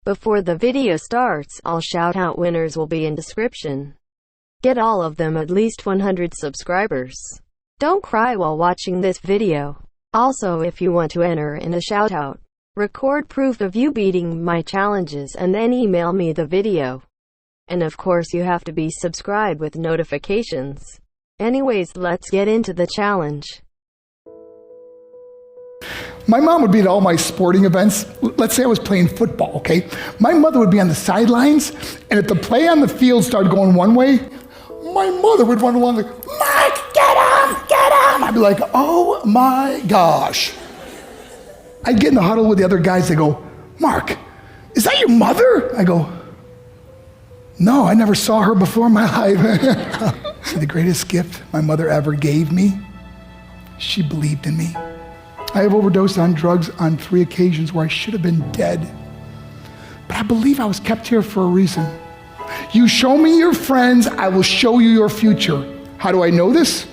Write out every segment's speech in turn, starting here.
Before the video starts, all shout-out winners will be in description. Get all of them at least 100 subscribers. Don't cry while watching this video. Also, if you want to enter in a shout-out, record proof of you beating my challenges and then email me the video. And of course you have to be subscribed with notifications. Anyways, let's get into the challenge. My mom would be at all my sporting events. Let's say I was playing football, okay? My mother would be on the sidelines, and if the play on the field started going one way, my mother would run along like, Mark, get him, get him! I'd be like, oh my gosh. I'd get in the huddle with the other guys, they go, Mark, is that your mother? I go, no, I never saw her before in my life. See, the greatest gift my mother ever gave me, she believed in me. I have overdosed on drugs on 3 occasions where I should have been dead. But I believe I was kept here for a reason. You show me your friends, I will show you your future. How do I know this?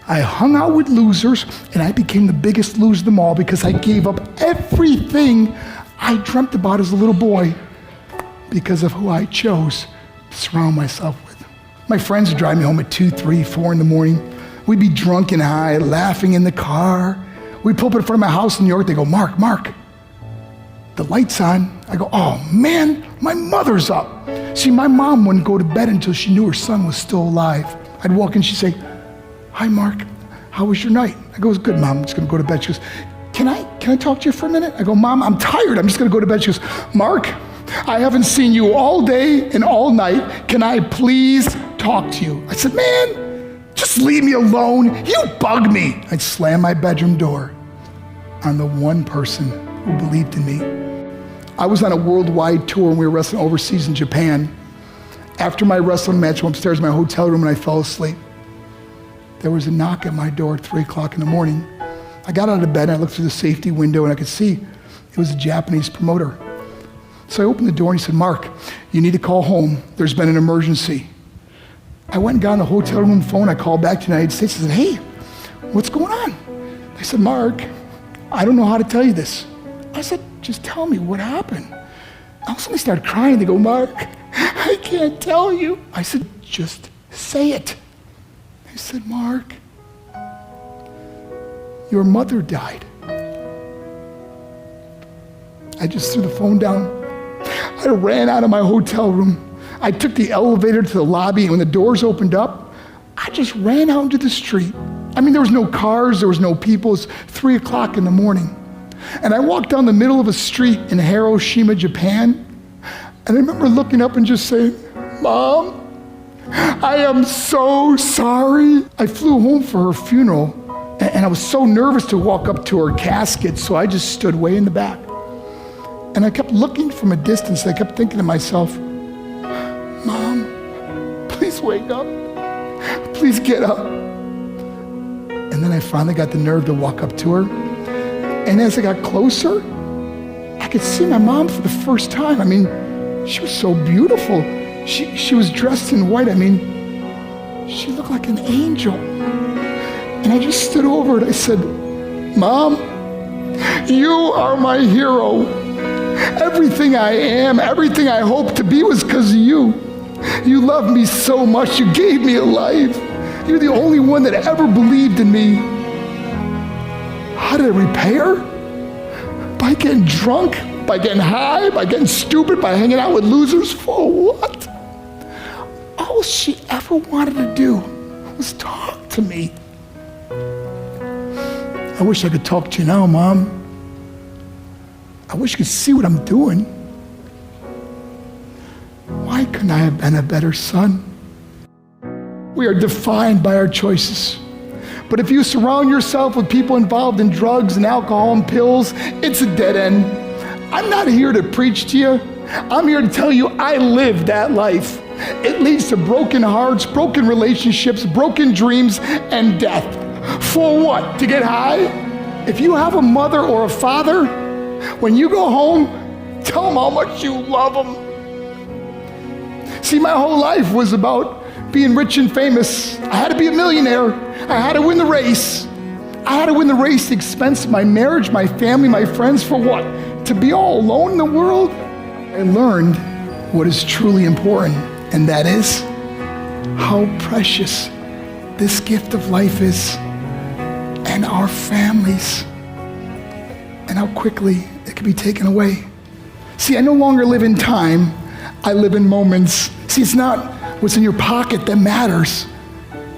I hung out with losers, and I became the biggest loser of them all because I gave up everything I dreamt about as a little boy because of who I chose to surround myself with. My friends would drive me home at 2, 3, 4 in the morning. We'd be drunk and high, laughing in the car. We'd pull up in front of my house in New York. They go, Mark, the light's on. I go, oh man, my mother's up. See, my mom wouldn't go to bed until she knew her son was still alive. I'd walk in, she'd say, hi Mark, how was your night? I go, it was good, Mom, I'm just gonna go to bed. She goes, can I talk to you for a minute? I go, Mom, I'm tired, I'm just gonna go to bed. She goes, Mark, I haven't seen you all day and all night. Can I please talk to you? I said, man, just leave me alone. You bug me. I'd slam my bedroom door on the one person who believed in me. I was on a worldwide tour and we were wrestling overseas in Japan. After my wrestling match, I went upstairs to my hotel room and I fell asleep. There was a knock at my door at 3 o'clock in the morning. I got out of bed and I looked through the safety window and I could see it was a Japanese promoter. So I opened the door and he said, Mark, you need to call home. There's been an emergency. I went and got on the hotel room phone. I called back to the United States. I said, hey, what's going on? They said, Mark, I don't know how to tell you this. I said, just tell me what happened. All of a sudden they started crying. They go, Mark, I can't tell you. I said, just say it. They said, Mark, your mother died. I just threw the phone down. I ran out of my hotel room. I took the elevator to the lobby, and when the doors opened up, I just ran out into the street. I mean, there was no cars, there was no people. It was 3 o'clock in the morning. And I walked down the middle of a street in Hiroshima, Japan, and I remember looking up and just saying, Mom, I am so sorry. I flew home for her funeral, and I was so nervous to walk up to her casket, so I just stood way in the back. And I kept looking from a distance. I kept thinking to myself, Mom, please wake up. Please get up. And then I finally got the nerve to walk up to her. And as I got closer, I could see my mom for the first time. I mean, she was so beautiful. She was dressed in white. I mean, she looked like an angel. And I just stood over and I said, Mom, you are my hero. Everything I am, everything I hope to be was because of you. You loved me so much, you gave me a life. You're the only one that ever believed in me. How did I repay her? By getting drunk, by getting high, by getting stupid, by hanging out with losers? For what? All she ever wanted to do was talk to me. I wish I could talk to you now, Mom. I wish you could see what I'm doing. Why couldn't I have been a better son? We are defined by our choices. But if you surround yourself with people involved in drugs and alcohol and pills, it's a dead end. I'm not here to preach to you. I'm here to tell you I lived that life. It leads to broken hearts, broken relationships, broken dreams, and death. For what? To get high? If you have a mother or a father, when you go home, tell them how much you love them. See, my whole life was about being rich and famous. I had to be a millionaire. I had to win the race. I had to win the race at the expense of my marriage, my family, my friends. For what? To be all alone in the world? I learned what is truly important, and that is how precious this gift of life is, and our families, and how quickly it can be taken away. See, I no longer live in time, I live in moments. See, it's not what's in your pocket that matters,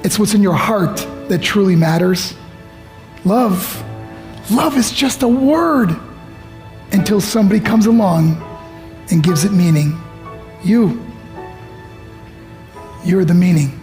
it's what's in your heart that truly matters. Love is just a word until somebody comes along and gives it meaning. You're the meaning.